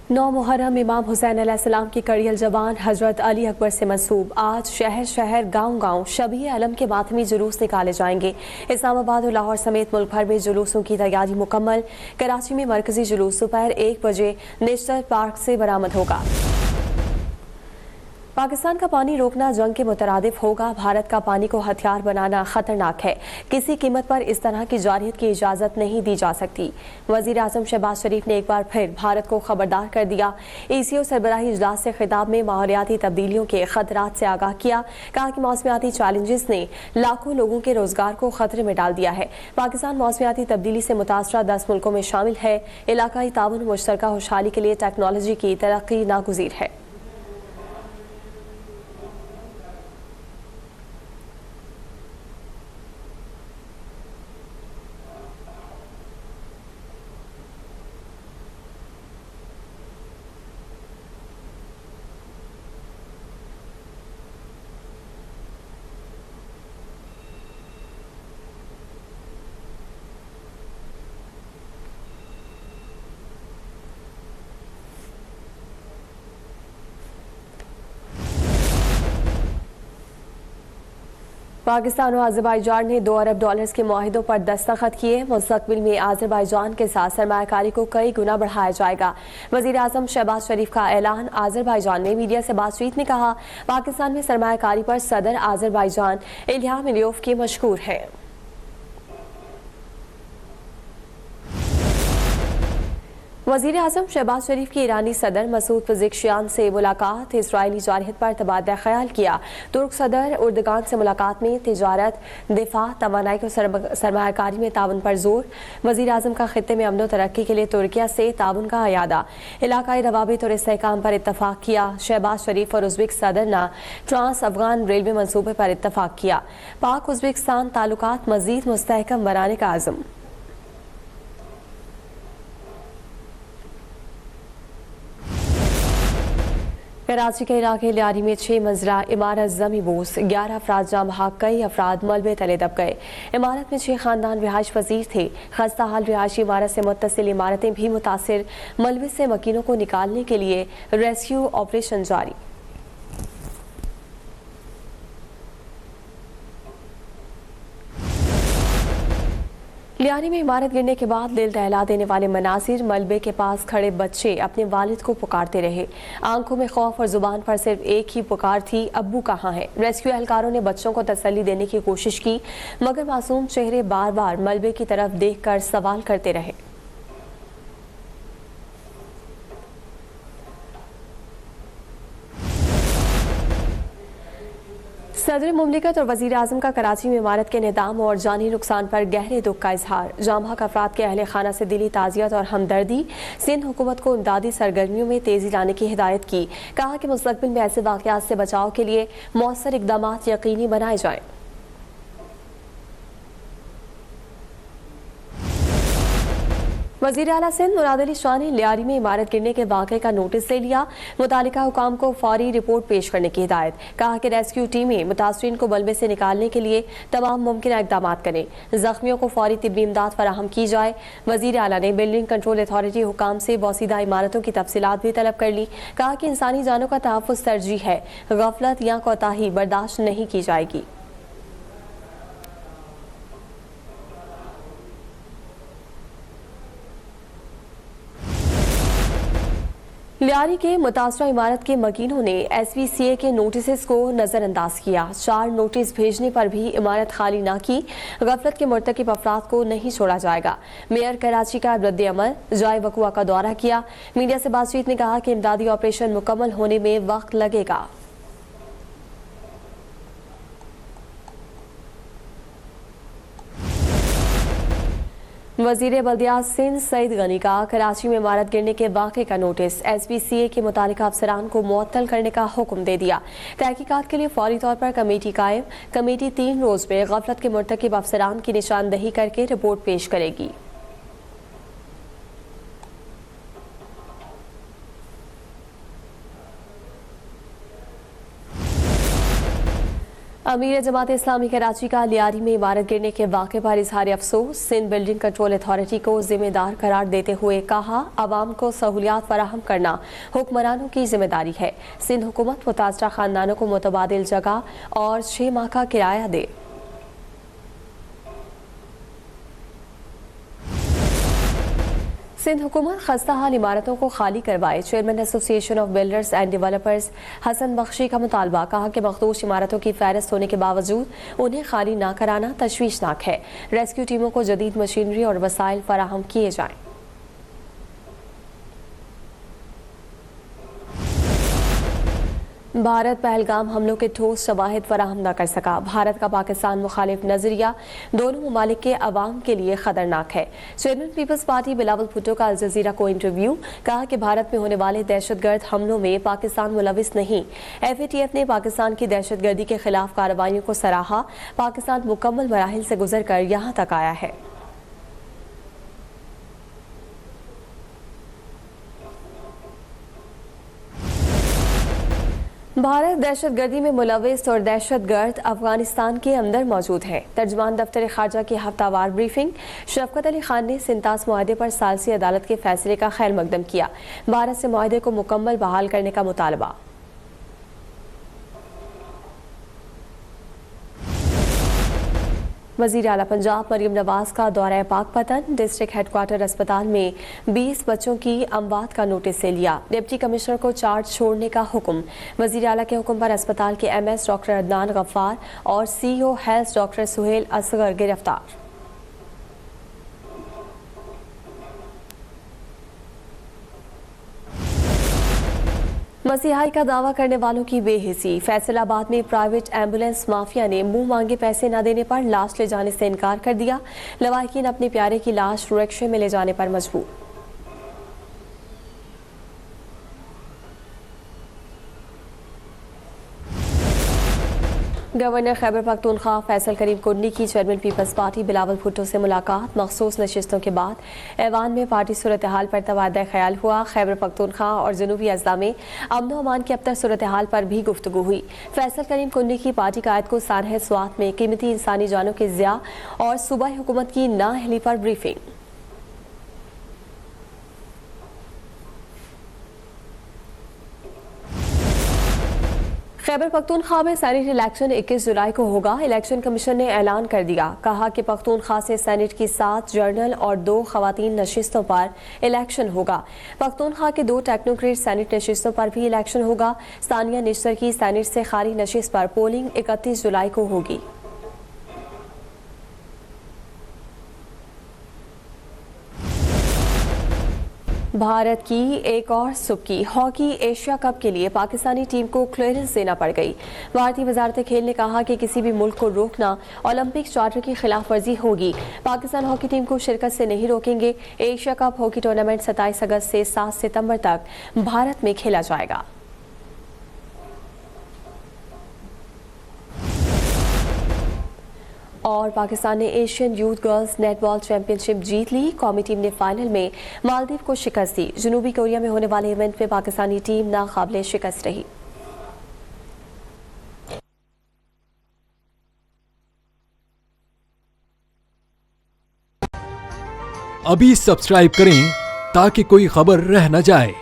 9 मुहर्रम इमाम हुसैन अलैहिस्सलाम की कड़ियल जबान हजरत अली अकबर से मंसूब आज शहर शहर गांव-गांव शबी अलम के मातमी जुलूस निकाले जाएंगे। इस्लामाबाद और लाहौर समेत मुल्क भर में जुलूसों की तैयारी मुकम्मल। कराची में मरकजी जुलूस दोपहर 1 बजे नेशनल पार्क से बरामद होगा। पाकिस्तान का पानी रोकना जंग के मुतरादिफ होगा। भारत का पानी को हथियार बनाना खतरनाक है। किसी कीमत पर इस तरह की जारहियत की इजाजत नहीं दी जा सकती। वजीर आजम शहबाज शरीफ ने एक बार फिर भारत को खबरदार कर दिया। ECO सरबराही इजलास से खिताब में माहौलियाती तब्दीलियों के खतरात से आगाह किया। कहा कि मौसमियाती चैलेंजेस ने लाखों लोगों के रोजगार को खतरे में डाल दिया है। पाकिस्तान मौसमियाती तब्दीली से मुतासरा 10 मुल्कों में शामिल है। इलाकाई ताउन मुश्तरका खुशहाली के लिए टेक्नोलॉजी की तरक्की नागुज़ीर है। पाकिस्तान और अज़रबैजान ने $2 अरब के मुआहिदों पर दस्तखत किए। मुस्तकबिल में अज़रबैजान के साथ सरमायाकारी को कई गुना बढ़ाया जाएगा। वज़ीर आज़म शहबाज शरीफ का ऐलान। अज़रबैजान ने मीडिया से बातचीत में कहा, पाकिस्तान में सरमायाकारी पर सदर अज़रबैजान इल्हाम अलियोव के मशकूर हैं। वज़ीर आज़म शहबाज शरीफ की ईरानी सदर मसूद पेज़ेश्कियान से मुलाकात। इसराइली जारहियत पर तबादला ख्याल किया। तुर्क सदर उर्दगान से मुलाकात में तिजारत, दिफा, तवानाई को सरमायाकारी में ताउन पर जोर। वज़ीर आज़म का खित्ते में अमन व तरक्की के लिए तुर्किया से ताउन का अयादा। इलाकाई रवाबित और इस्तेहकाम पर इत्तफाक किया। शहबाज शरीफ और उज़्बेक सदर ने ट्रांस अफगान रेलवे मनसूबे पर इत्तफाक किया। पाक उज़्बेकिस्तान ताल्लुकात मज़ीद मुस्तहकम बनाने का आज़म। कराची के इलाके लियारी में 6 मंजिला इमारत जमी बोस, 11 अफराद जाँ बहक, कई अफराद मलबे तले दब गए। इमारत में 6 खानदान रिहाइश पजीर थे। खस्ता हाल रिहायशी इमारत से मुत्तसिल इमारतें भी मुतासिर। मलबे से मकीनों को निकालने के लिए रेस्क्यू ऑपरेशन जारी। लियारी में इमारत गिरने के बाद दिल दहला देने वाले मनासिर। मलबे के पास खड़े बच्चे अपने वालिद को पुकारते रहे। आंखों में खौफ और जुबान पर सिर्फ एक ही पुकार थी, अब्बू कहाँ है। रेस्क्यू एहलकारों ने बच्चों को तसल्ली देने की कोशिश की, मगर मासूम चेहरे बार बार मलबे की तरफ देखकर सवाल करते रहे। सदर मुमलिकत और वज़ीर आज़म का कराची में इमारत के निदाम और जानी नुकसान पर गहरे दुख का इजहार। जाँ बहक अफराद के अहले खाना से दिली ताज़ियत और हमदर्दी। सिंध हुकूमत को इमदादी सरगर्मियों में तेज़ी लाने की हिदायत की। कहा कि मुस्तक़बिल में ऐसे वाक़यात से बचाव के लिए मौसर इक़दामात यकीनी बनाए जाएँ। वज़ीर आला सिंध मुराद अली शाह ने लियारी में इमारत गिरने के वाक़े का नोटिस ले लिया। मुतालिका हुकाम को फौरी रिपोर्ट पेश करने की हिदायत। कहा कि रेस्क्यू टीमें मुतासरीन को मलबे से निकालने के लिए तमाम मुमकिन इक़दाम करें। ज़ख्मियों को फौरी तिब्बी इमदाद फराहम की जाए। वज़ीर आला ने बिल्डिंग कंट्रोल अथॉरिटी हुकाम से बोसीदा इमारतों की तफसीलात भी तलब कर ली। कहा कि इंसानी जानों का तहफ़्फ़ुज़ तरजीह है। गफलत या कोताही बर्दाश्त नहीं की जाएगी। लियारी के मुतासरा इमारत के मकीनों ने SPCA के नोटिस को नज़रअंदाज किया। 4 नोटिस भेजने पर भी इमारत खाली ना की। गफलत के मुर्तकिब अफराद को नहीं छोड़ा जाएगा। मेयर कराची का रद्द अमल, जाए वकुआ का दौरा किया। मीडिया से बातचीत में कहा कि इमदादी ऑपरेशन मुकम्मल होने में वक्त लगेगा। वज़ीर बल्दियात सिंध सईद गनी का कराची में इमारत गिरने के वाक़े का नोटिस। SPCA के मुतालिका अफसरान को मुअत्तल करने का हुक्म दे दिया। तहकीकात के लिए फौरी तौर पर कमेटी कायम। कमेटी 3 रोज़ में गफलत के मुर्तकिब अफसरान की निशानदही करके रिपोर्ट पेश करेगी। अमीर जमात इस्लामी कराची का लियारी में इमारत गिरने के वाक़े पर इजहार अफसोस। सिंध बिल्डिंग कंट्रोल अथॉरिटी को जिम्मेदार करार देते हुए कहा, आवाम को सहूलियात फराहम करना हुक्मरानों की जिम्मेदारी है। सिंध हुकूमत मुतासरा खानदानों को मुतबादिल जगह और 6 माह का किराया दे। सिंध हुकूमत खस्ता हाल इमारतों को खाली करवाए। Chairman association of builders and developers Hasan Bakhshi का मुतालबा। कहा कि मखदूश इमारतों की फहरिस्त होने के बावजूद उन्हें खाली ना कराना तशवीशनाक है। रेस्क्यू टीमों को जदीद मशीनरी और वसाइल फराहम किए जाएं। भारत पहलगाम हमलों के ठोस शवाहिद फराहम न कर सका। भारत का पाकिस्तान मुखालिफ नजरिया दोनों ममालिक के अवाम के लिए खतरनाक है। Chairman peoples party Bilawal Bhutto का अल जजीरा को इंटरव्यू। कहा कि भारत में होने वाले दहशतगर्द हमलों में पाकिस्तान मुलविस नहीं। FATF ने पाकिस्तान की दहशतगर्दी के खिलाफ कार्रवाइयों को सराहा। पाकिस्तान मुकम्मल मराहिल से गुजर कर यहाँ तक आया है। भारत दहशतगर्दी में मुलविस और दहशतगर्द अफगानिस्तान के अंदर मौजूद हैं। तर्जुमान दफ्तर खारजा की हफ्तावार ब्रीफिंग। शफकत अली खान ने सिंतास मुआहदे पर सालसी अदालत के फैसले का खैर मकदम किया। भारत से मुआहदे को मुकम्मल बहाल करने का मुतालबा। वज़ीर आला पंजाब मरियम नवाज का दौरा पाकपतन। डिस्ट्रिक्ट हेडक्वार्टर अस्पताल में 20 बच्चों की अमवात का नोटिस ले लिया। डिप्टी कमिश्नर को चार्ज छोड़ने का हुक्म। वज़ीर आला के हुक्म पर अस्पताल के MS डॉक्टर अदनान गफ्फार और CEO health doctor Suhail Asghar गिरफ्तार। मसीहाई का दावा करने वालों की बेहिसी। फैसलाबाद में प्राइवेट एम्बुलेंस माफिया ने मुंह मांगे पैसे न देने पर लाश ले जाने से इनकार कर दिया। लवाहिकीन अपने प्यारे की लाश रिक्शे में ले जाने पर मजबूर। गवर्नर खैबर पख्तूनख्वा फैसल करीम कुन्नी की chairman peoples party Bilawal Bhutto से मुलाकात। मखसूस नशिस्तों के बाद ऐवान में पार्टी सूरत हाल पर तबादला ख्याल हुआ। खैबर पख्तूनख्वा और जनूबी अजला में अमन अमान की अबतर सूरत हाल पर भी गुफ्तगू हुई। फैसल करीम कुन्नी की पार्टी कायद को सानह स्वात में कीमती इंसानी जानों के ज़िया और सूबाई हुकूमत की नाअहली पर ब्रीफिंग। खैबर पख्तूनख्वा में सेनेट इलेक्शन 21 जुलाई को होगा। इलेक्शन कमीशन ने ऐलान कर दिया। कहा कि पख्तूनख्वा से सेनेट की 7 जर्नल और 2 खवातीन नशिस्तों पर इलेक्शन होगा। पख्तूनख्वा के 2 टेक्नोक्रेट सेनेट नशिस्तों पर भी इलेक्शन होगा। सानिया निश्तर की सेनेट से खाली नशिस्त पर पोलिंग 31 जुलाई को होगी। भारत की एक और सुबकी। हॉकी एशिया कप के लिए पाकिस्तानी टीम को क्लियरेंस देना पड़ गई। भारतीय वजारत खेल ने कहा कि किसी भी मुल्क को रोकना ओलंपिक चार्टर की खिलाफ वर्जी होगी। पाकिस्तान हॉकी टीम को शिरकत से नहीं रोकेंगे। एशिया कप हॉकी टूर्नामेंट 27 अगस्त से 7 सितंबर तक भारत में खेला जाएगा। और पाकिस्तान ने Asian youth girls netball championship जीत ली। कौमी टीम ने फाइनल में मालदीव को शिकस्त दी। जनूबी कोरिया में होने वाले इवेंट में पाकिस्तानी टीम नाकाबिले शिकस्त रही। अभी सब्सक्राइब करें ताकि कोई खबर रह न जाए।